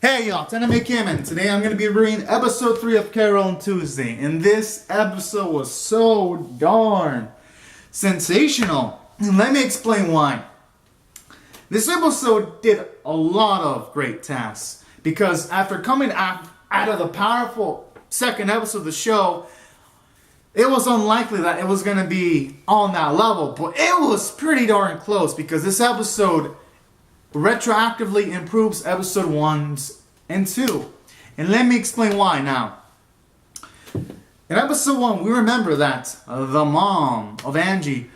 Hey y'all, it's Anime Kim, and today I'm going to be reading episode 3 of Carole on Tuesday. And this episode was so darn sensational. And let me explain why. This episode did a lot of great tasks. Because after coming out of the powerful second episode of the show, it was unlikely that it was going to be on that level. But it was pretty darn close, because this episode retroactively improves episode 1 and 2. And let me explain why now. In episode 1, we remember that the mom of Angie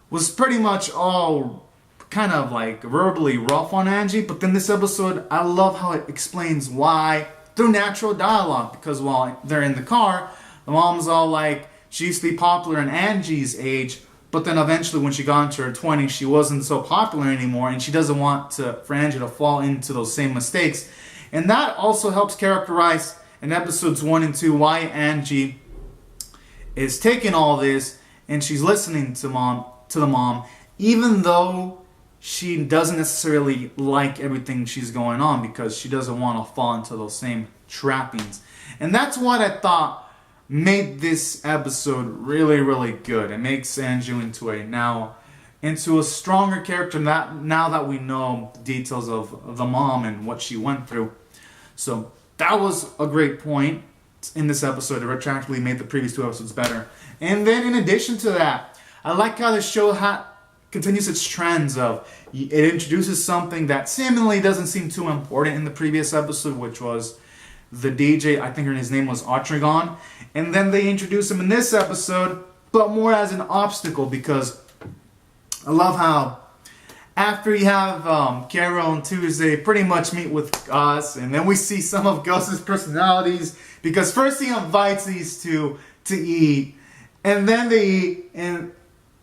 was pretty much all kind of like verbally rough on Angie. But then this episode, I love how it explains why through natural dialogue. Because while they're in the car, the mom's all like, she used to be popular in Angie's age, but then eventually when she got into her 20s, she wasn't so popular anymore, and she doesn't want for Angie to fall into those same mistakes. And that also helps characterize in episodes 1 and 2 why Angie is taking all this and she's listening to the mom, even though she doesn't necessarily like everything she's going on, because she doesn't want to fall into those same trappings. And that's what I thought made this episode really, really good. It makes Angie into a stronger character now that we know the details of the mom and what she went through. So that was a great point in this episode. It retroactively made the previous 2 episodes better. And then in addition to that, I like how the show continues its trends of it introduces something that seemingly doesn't seem too important in the previous episode, which was the DJ. I think his name was Artrigon. And then they introduce him in this episode, but more as an obstacle, because I love how after you have Carole on Tuesday pretty much meet with Gus, and then we see some of Gus's personalities, because first he invites these two to eat, and then they eat, and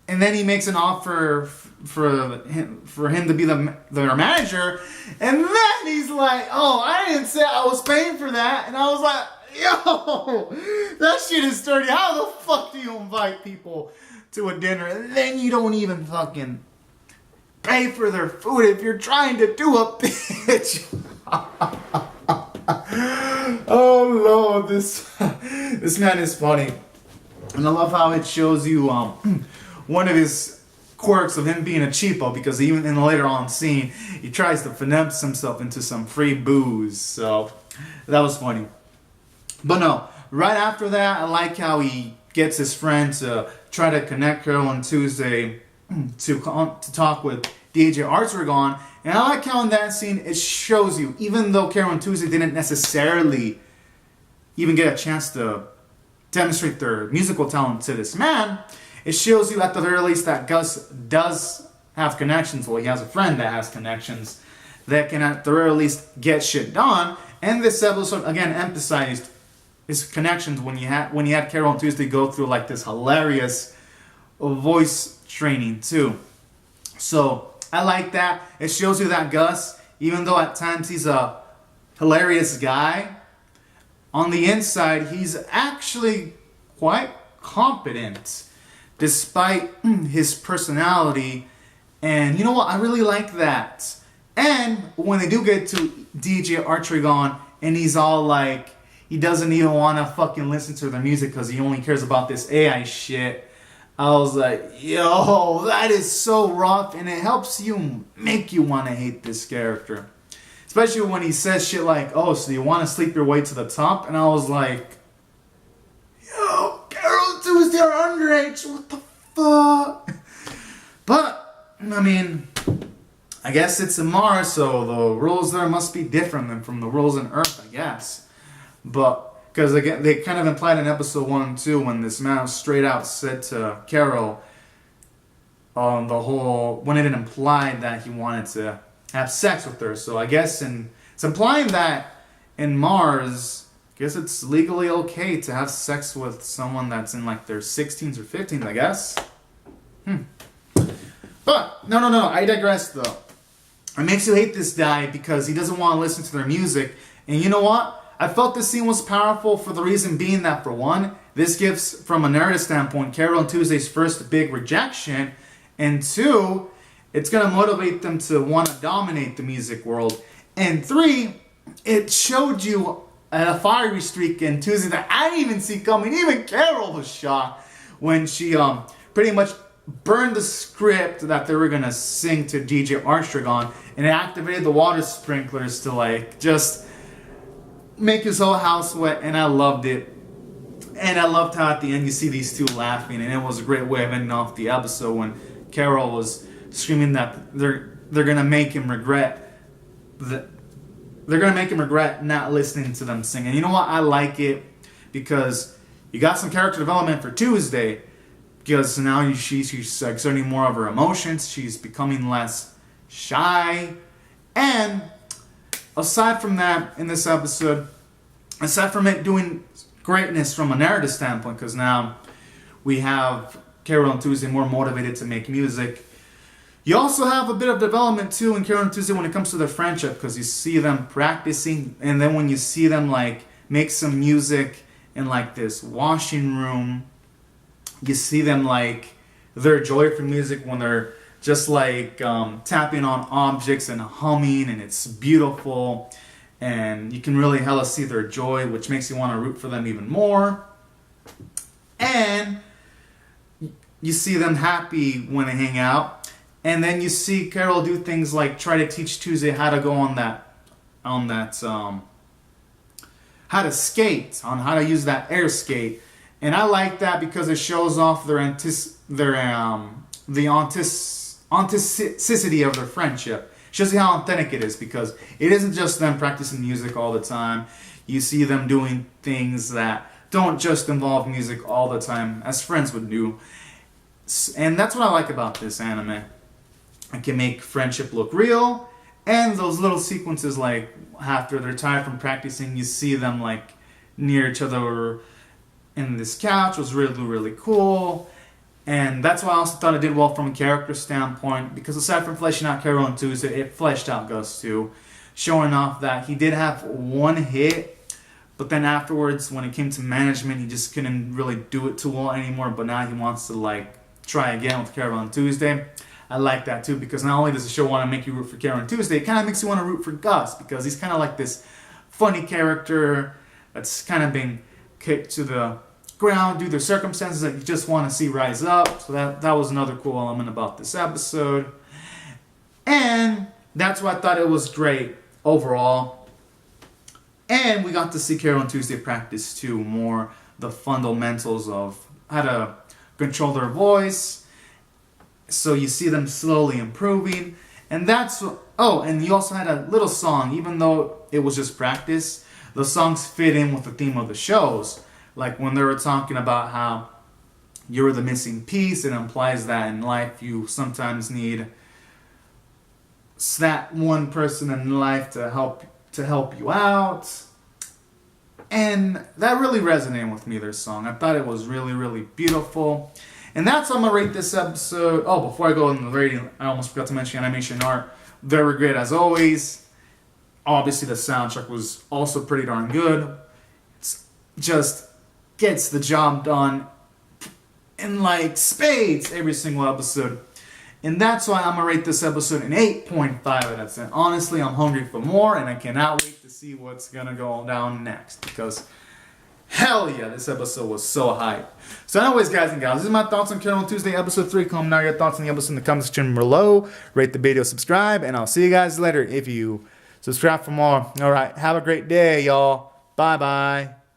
then he makes an offer for him to be their manager, and then he's like, oh, I didn't say I was paying for that. And I was like, yo, that shit is dirty. How the fuck do you invite people to a dinner and then you don't even fucking pay for their food if you're trying to do a bitch? Oh Lord, this man is funny. And I love how it shows you one of his quirks of him being a cheapo, because even in the later on scene, he tries to finesse himself into some free booze. So that was funny. But no, right after that, I like how he gets his friend to try to connect her on Tuesday to talk with DJ Artrigon. And I like how in that scene it shows you, even though Carole on Tuesday didn't necessarily even get a chance to demonstrate their musical talent to this man, it shows you at the very least that Gus does have connections. Well, he has a friend that has connections that can at the very least get shit done. And this episode again emphasized his connections when he had Carole on Tuesday go through like this hilarious voice training too. So I like that. It shows you that Gus, even though at times he's a hilarious guy, on the inside he's actually quite competent despite his personality. And you know what? I really like that. And when they do get to DJ Artrigon and he's all like, he doesn't even want to fucking listen to the music because he only cares about this AI shit, I was like, yo, that is so rough. And it helps make you want to hate this character. Especially when he says shit like, oh, so you want to sleep your way to the top? And I was like, yo, Carole Tuesday are underage. What the fuck? But, I mean, I guess it's in Mars, so the rules there must be different than from the rules on Earth, I guess. But, because again, they kind of implied in episode 1 and 2 when this man straight out said to Carole when it implied that he wanted to have sex with her. So I guess it's implying that in Mars, I guess it's legally okay to have sex with someone that's in like their 16s or 15s, I guess. But, no, I digress though. It makes you hate this guy because he doesn't want to listen to their music. And you know what? I felt this scene was powerful for the reason being that, for one, this gives, from a narrative standpoint, Carole on Tuesday's first big rejection. And 2, it's going to motivate them to want to dominate the music world. And 3, it showed you a fiery streak in Tuesday that I didn't even see coming. Even Carole was shocked when she pretty much burned the script that they were gonna sing to DJ Armstrong and it activated the water sprinklers to like just make his whole house wet, and I loved it. And I loved how at the end you see these two laughing, and it was a great way of ending off the episode when Carole was screaming that they're gonna make him regret not listening to them sing. And you know what? I like it because you got some character development for Tuesday, because now she's exerting more of her emotions. She's becoming less shy. And aside from that, in this episode, aside from it doing greatness from a narrative standpoint, because now we have Carole and Tuesday more motivated to make music, you also have a bit of development too in Carole and Tuesday when it comes to their friendship, because you see them practicing, and then when you see them like make some music in like this washing room, you see them like their joy for music when they're just like tapping on objects and humming, and it's beautiful, and you can really hella see their joy, which makes you want to root for them even more. And you see them happy when they hang out, and then you see Carole do things like try to teach Tuesday how to go on that how to skate, on how to use that air skate. And I like that because it shows off the authenticity of their friendship. Shows you how authentic it is, because it isn't just them practicing music all the time. You see them doing things that don't just involve music all the time, as friends would do. And that's what I like about this anime. It can make friendship look real, and those little sequences like after they're tired from practicing, you see them like near each other in this couch was really, really cool. And that's why I also thought it did well from a character standpoint, because aside from fleshing out Carole and Tuesday, it fleshed out Gus too, showing off that he did have one hit, but then afterwards when it came to management, he just couldn't really do it too well anymore, but now he wants to like try again with Carole and Tuesday. I like that too, because not only does the show want to make you root for Carole and Tuesday, it kind of makes you want to root for Gus, because he's kind of like this funny character that's kind of been kicked to the ground due to circumstances that you just want to see rise up. So that was another cool element about this episode. And that's why I thought it was great overall. And we got to see Carole and Tuesday practice too, more the fundamentals of how to control their voice. So you see them slowly improving. And that's, oh, and you also had a little song, even though it was just practice, the songs fit in with the theme of the shows. Like when they were talking about how you're the missing piece, it implies that in life you sometimes need that one person in life to help you out. And that really resonated with me, their song. I thought it was really, really beautiful. And that's how I'm going to rate this episode. Oh, before I go in the rating, I almost forgot to mention animation art. Very great as always. Obviously the soundtrack was also pretty darn good. It's just gets the job done in like spades every single episode. And that's why I'm going to rate this episode an 8.5 out of 10. Honestly, I'm hungry for more, and I cannot wait to see what's going to go down next, because hell yeah, this episode was so hype. So anyways, guys and gals, this is my thoughts on Carole and Tuesday episode 3. Comment down your thoughts on the episode in the comment section below. Rate the video, subscribe, and I'll see you guys later if you subscribe for more. Alright, have a great day, y'all. Bye-bye.